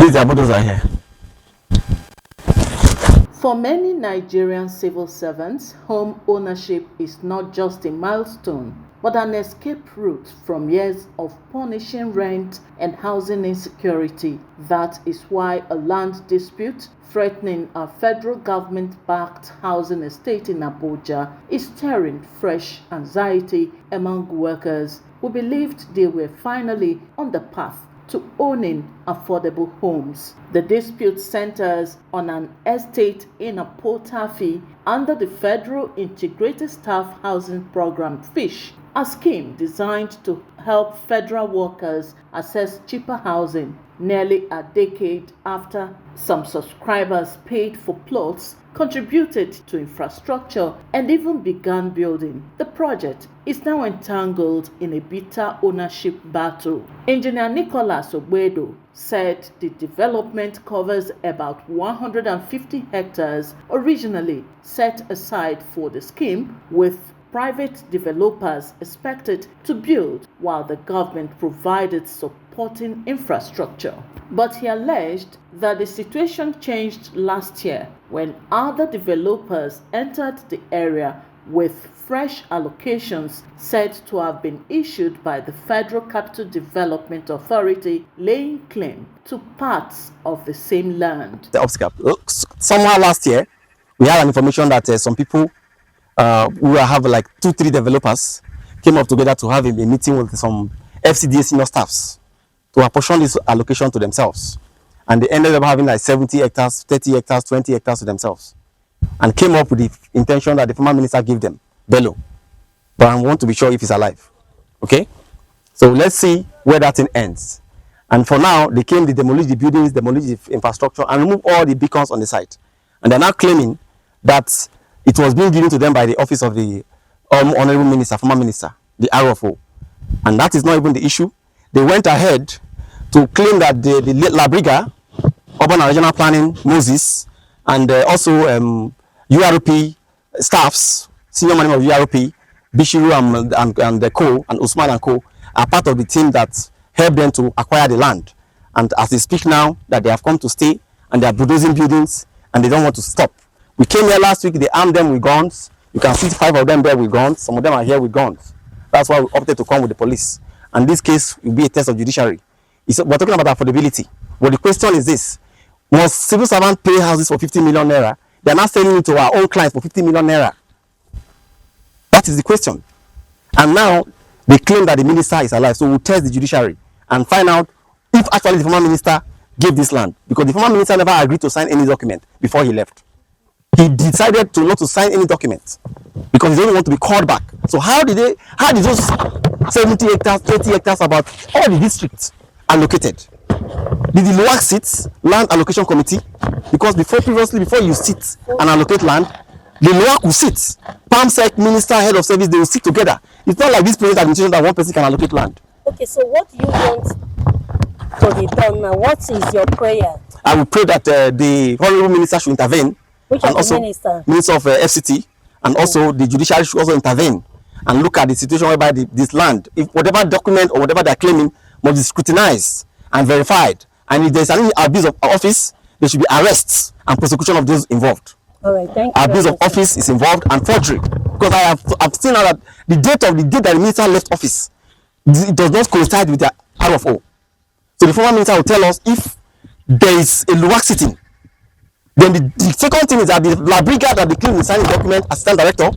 These are here. For many Nigerian civil servants, home ownership is not just a milestone, but an escape route from years of punishing rent and housing insecurity. That is why a land dispute threatening a federal government-backed housing estate in Abuja is stirring fresh anxiety among workers who believed they were finally on the path to owning affordable homes. The dispute centers on an estate in TAFFY under the Federal Integrated Staff Housing Program (FISH), a scheme designed to help federal workers access cheaper housing. Nearly a decade after some subscribers paid for plots, contributed to infrastructure, and even began building, the project is now entangled in a bitter ownership battle. Engineer Nicholas Ogbedo said the development covers about 150 hectares originally set aside for the scheme, with private developers expected to build while the government provided supporting infrastructure. But he alleged that the situation changed last year when other developers entered the area with fresh allocations said to have been issued by the Federal Capital Development Authority, laying claim to parts of the same land. The obstacle. Somehow last year, we had an information that some people we will have like 2-3 developers came up together to have a meeting with some FCDA senior staffs to apportion this allocation to themselves, and they ended up having like 70 hectares, 30 hectares, 20 hectares to themselves, and came up with the intention that the former minister gave them, Bello. But I want to be sure if he's alive. Okay, so let's see where that thing ends. And for now, they came to demolish the buildings, demolish the infrastructure, and remove all the beacons on the site. And they're now claiming that it was being given to them by the office of the honorable minister, former minister, the RFO. And that is not even the issue. They went ahead to claim that the Labriga, Urban and Regional Planning, Moses, and also URP staffs, senior management of URP, Bishiru and the Co, and Usman and Co, are part of the team that helped them to acquire the land. And as they speak now, that they have come to stay, and they are bulldozing buildings, and they don't want to stop. We came here last week, they armed them with guns. You can see 5 of them there with guns. Some of them are here with guns. That's why we opted to come with the police. And this case will be a test of judiciary. We're talking about affordability. But the question is this: must civil servants pay houses for 50 million naira? They're not selling it to our own clients for 50 million naira. That is the question. And now they claim that the minister is alive. So we'll test the judiciary and find out if actually the former minister gave this land. Because the former minister never agreed to sign any document before he left. He decided to not to sign any document because he didn't want to be called back. So how did those 70 hectares, 30 hectares, about all the districts allocated? Did the lower seats land allocation committee? Because previously before you sit and allocate land, the lower could sit. PAMSEC, minister, head of service, they will sit together. It's not like this present administration that one person can allocate land. Okay, so what do you want to be done now? What is your prayer? I will pray that the honorable minister should intervene. Which and also minister? Minister of FCT, and also the judiciary should also intervene and look at the situation whereby this land, if whatever document or whatever they're claiming, must be scrutinized and verified. And if there's any abuse of office, there should be arrests and prosecution of those involved. All right, thank you. Abuse of office is involved and forgery. Because I've seen now that the date that the minister left office, it does not coincide with the RFO. So the former minister will tell us if there is a lower sitting. Then the second thing is that the Labriga that they claim in signing document, assistant director,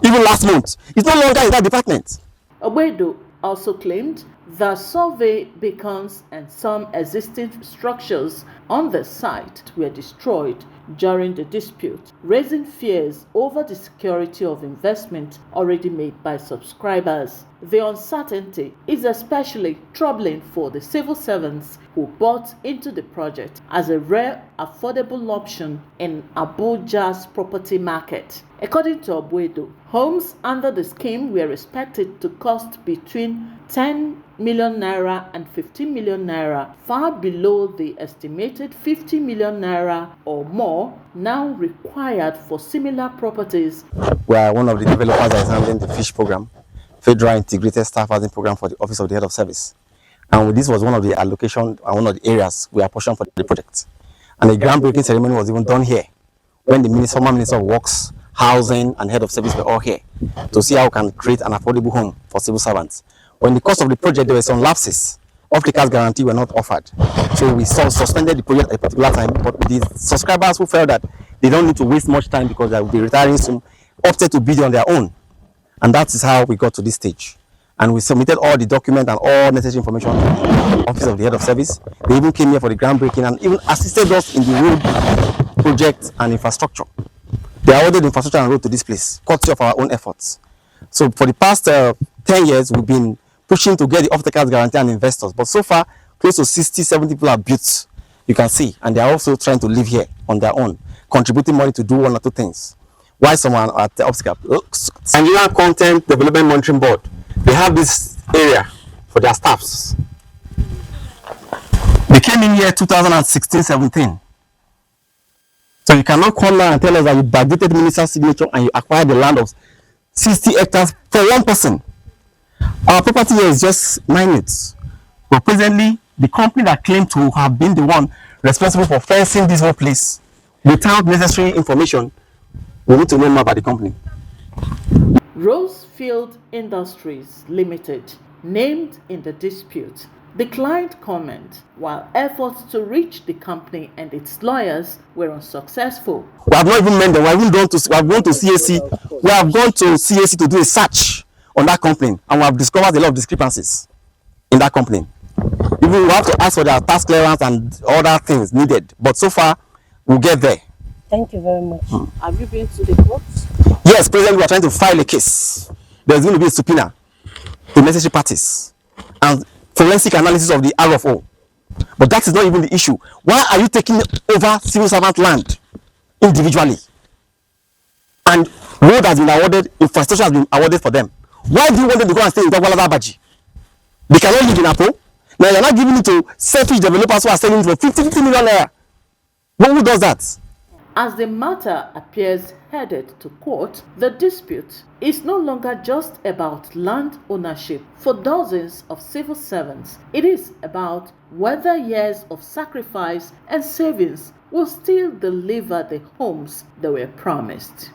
even last month, is no longer in that department. Ogbedo also claimed the survey beacons and some existing structures on the site were destroyed during the dispute, raising fears over the security of investment already made by subscribers. The uncertainty is especially troubling for the civil servants who bought into the project as a rare, affordable option in Abuja's property market. According to Ogbedo, homes under the scheme were expected to cost between 10 million naira and 15 million naira, far below the estimated 50 million naira or more now required for similar properties. We are one of the developers that is handling the FISH program, Federal Integrated Staff Housing Program, for the Office of the Head of Service. And this was one of the allocation and one of the areas we apportioned for the project. And the groundbreaking ceremony was even done here, when the former Minister of Works, Housing, and Head of Service were all here to see how we can create an affordable home for civil servants. When the course of the project, there were some lapses. Off-the-card guarantee were not offered. So we suspended the project at a particular time, but the subscribers who felt that they don't need to waste much time because they will be retiring soon, opted to bid on their own. And that is how we got to this stage. And we submitted all the documents and all necessary information to the Office of the Head of Service. They even came here for the groundbreaking and even assisted us in the road project and infrastructure. They awarded infrastructure and road to this place, courtesy of our own efforts. So for the past 10 years, we've been pushing to get the off-the-card guarantee and investors. But so far, close to 60, 70 people have built, you can see. And they are also trying to live here on their own, contributing money to do one or two things. Why someone at the obstacle? Nigerian Content Development Monitoring Board, they have this area for their staffs. They came in here 2016-17. So you cannot come now and tell us that you backdated minister's signature and you acquired the land of 60 hectares for one person. Our property here is just minute. But presently, the company that claimed to have been the one responsible for fencing this whole place without necessary information, we need to know more about the company. Rosefield Industries Limited, named in the dispute, declined comment, while efforts to reach the company and its lawyers were unsuccessful. We have not even met them. We have gone to CAC. We have gone to CAC to do a search on that company, and we have discovered a lot of discrepancies in that company. Even we have to ask for their tax clearance and other things needed. But so far, we'll get there. Thank you very much. Have you been to the court? Yes, presently we are trying to file a case. There's going to be a subpoena to necessary parties and forensic analysis of the RFO. But that is not even the issue. Why are you taking over civil servant land individually? And road has been awarded, infrastructure has been awarded for them. Why do you want them to go and stay in ABUJA? They cannot live in Apo. Now you're not giving it to selfish developers who are selling it for 50 million naira. But who does that? As the matter appears headed to court, the dispute is no longer just about land ownership for dozens of civil servants. It is about whether years of sacrifice and savings will still deliver the homes they were promised.